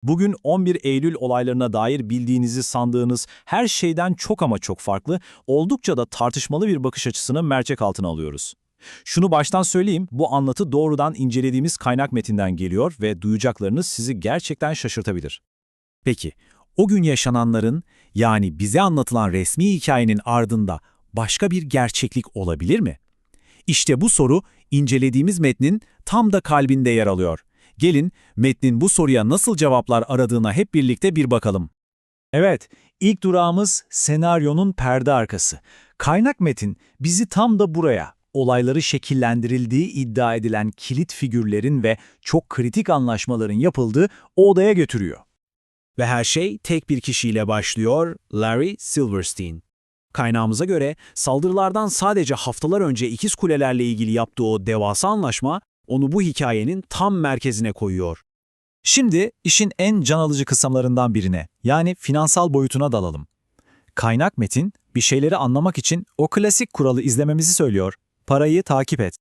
Bugün 11 Eylül olaylarına dair bildiğinizi sandığınız her şeyden çok ama çok farklı, oldukça da tartışmalı bir bakış açısını mercek altına alıyoruz. Şunu baştan söyleyeyim, bu anlatı doğrudan incelediğimiz kaynak metinden geliyor ve duyacaklarınız sizi gerçekten şaşırtabilir. Peki, o gün yaşananların, yani bize anlatılan resmi hikayenin ardında başka bir gerçeklik olabilir mi? İşte bu soru incelediğimiz metnin tam da kalbinde yer alıyor. Gelin metnin bu soruya nasıl cevaplar aradığına hep birlikte bir bakalım. Evet, ilk durağımız senaryonun perde arkası. Kaynak metin bizi tam da buraya, olayları şekillendirildiği iddia edilen kilit figürlerin ve çok kritik anlaşmaların yapıldığı o odaya götürüyor. Ve her şey tek bir kişiyle başlıyor, Larry Silverstein. Kaynağımıza göre saldırılardan sadece haftalar önce ikiz kulelerle ilgili yaptığı o devasa anlaşma onu bu hikayenin tam merkezine koyuyor. Şimdi işin en can alıcı kısımlarından birine, yani finansal boyutuna dalalım. Kaynak metin bir şeyleri anlamak için o klasik kuralı izlememizi söylüyor. Parayı takip et.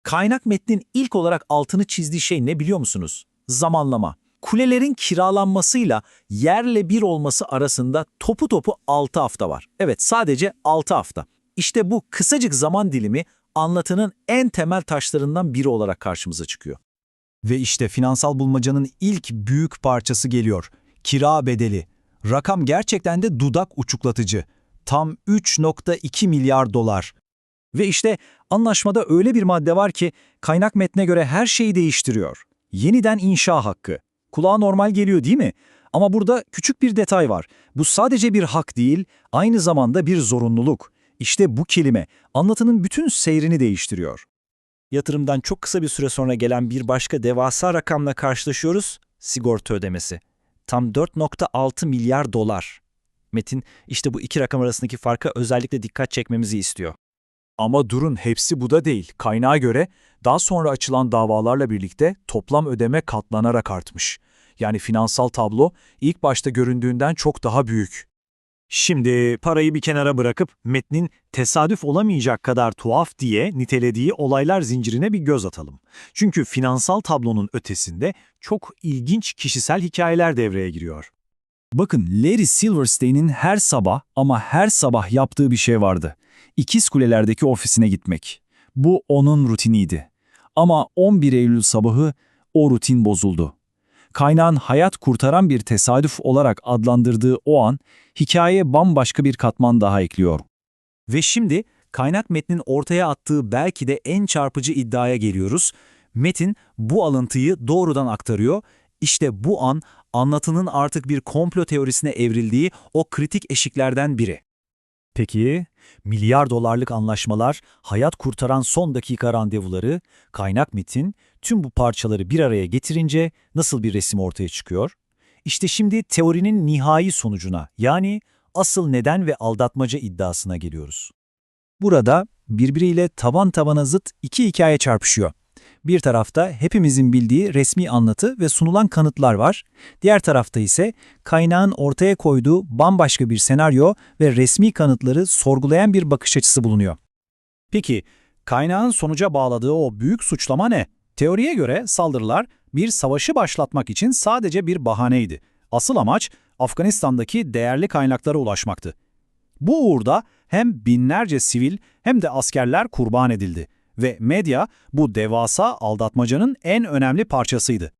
Kaynak metnin ilk olarak altını çizdiği şey ne biliyor musunuz? Zamanlama. Kulelerin kiralanmasıyla yerle bir olması arasında topu topu 6 hafta var. Evet, sadece 6 hafta. İşte bu kısacık zaman dilimi anlatının en temel taşlarından biri olarak karşımıza çıkıyor. Ve işte finansal bulmacanın ilk büyük parçası geliyor. Kira bedeli. Rakam gerçekten de dudak uçuklatıcı. Tam 3,2 milyar dolar. Ve işte anlaşmada öyle bir madde var ki kaynak metne göre her şeyi değiştiriyor. Yeniden inşa hakkı. Kulağa normal geliyor değil mi? Ama burada küçük bir detay var. Bu sadece bir hak değil, aynı zamanda bir zorunluluk. İşte bu kelime anlatının bütün seyrini değiştiriyor. Yatırımdan çok kısa bir süre sonra gelen bir başka devasa rakamla karşılaşıyoruz, sigorta ödemesi. Tam 4,6 milyar dolar. Metin işte bu iki rakam arasındaki farka özellikle dikkat çekmemizi istiyor. Ama durun, hepsi bu da değil. Kaynağa göre daha sonra açılan davalarla birlikte toplam ödeme katlanarak artmış. Yani finansal tablo ilk başta göründüğünden çok daha büyük. Şimdi parayı bir kenara bırakıp metnin tesadüf olamayacak kadar tuhaf diye nitelediği olaylar zincirine bir göz atalım. Çünkü finansal tablonun ötesinde çok ilginç kişisel hikayeler devreye giriyor. Bakın, Larry Silverstein'in her sabah ama her sabah yaptığı bir şey vardı. İkiz Kuleler'deki ofisine gitmek. Bu onun rutiniydi. Ama 11 Eylül sabahı o rutin bozuldu. Kaynağın hayat kurtaran bir tesadüf olarak adlandırdığı o an, hikayeye bambaşka bir katman daha ekliyor. Ve şimdi kaynak metnin ortaya attığı belki de en çarpıcı iddiaya geliyoruz. Metin bu alıntıyı doğrudan aktarıyor. İşte bu an anlatının artık bir komplo teorisine evrildiği o kritik eşiklerden biri. Peki, milyar dolarlık anlaşmalar, hayat kurtaran son dakika randevuları, kaynak metin, tüm bu parçaları bir araya getirince nasıl bir resim ortaya çıkıyor? İşte şimdi teorinin nihai sonucuna, yani asıl neden ve aldatmaca iddiasına geliyoruz. Burada birbiriyle taban tabana zıt iki hikaye çarpışıyor. Bir tarafta hepimizin bildiği resmi anlatı ve sunulan kanıtlar var. Diğer tarafta ise kaynağın ortaya koyduğu bambaşka bir senaryo ve resmi kanıtları sorgulayan bir bakış açısı bulunuyor. Peki, kaynağın sonuca bağladığı o büyük suçlama ne? Teoriye göre saldırılar bir savaşı başlatmak için sadece bir bahaneydi. Asıl amaç Afganistan'daki değerli kaynaklara ulaşmaktı. Bu uğurda hem binlerce sivil hem de askerler kurban edildi. Ve medya bu devasa aldatmacanın en önemli parçasıydı.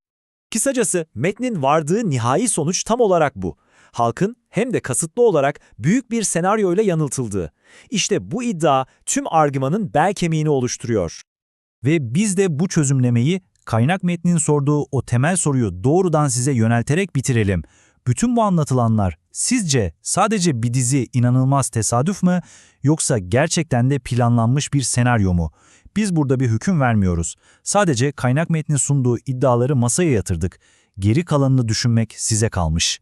Kısacası metnin vardığı nihai sonuç tam olarak bu. Halkın hem de kasıtlı olarak büyük bir senaryoyla yanıltıldığı. İşte bu iddia tüm argümanın bel kemiğini oluşturuyor. Ve biz de bu çözümlemeyi kaynak metnin sorduğu o temel soruyu doğrudan size yönelterek bitirelim. Bütün bu anlatılanlar sizce sadece bir dizi inanılmaz tesadüf mü, yoksa gerçekten de planlanmış bir senaryo mu? Biz burada bir hüküm vermiyoruz. Sadece kaynak metnin sunduğu iddiaları masaya yatırdık. Geri kalanını düşünmek size kalmış.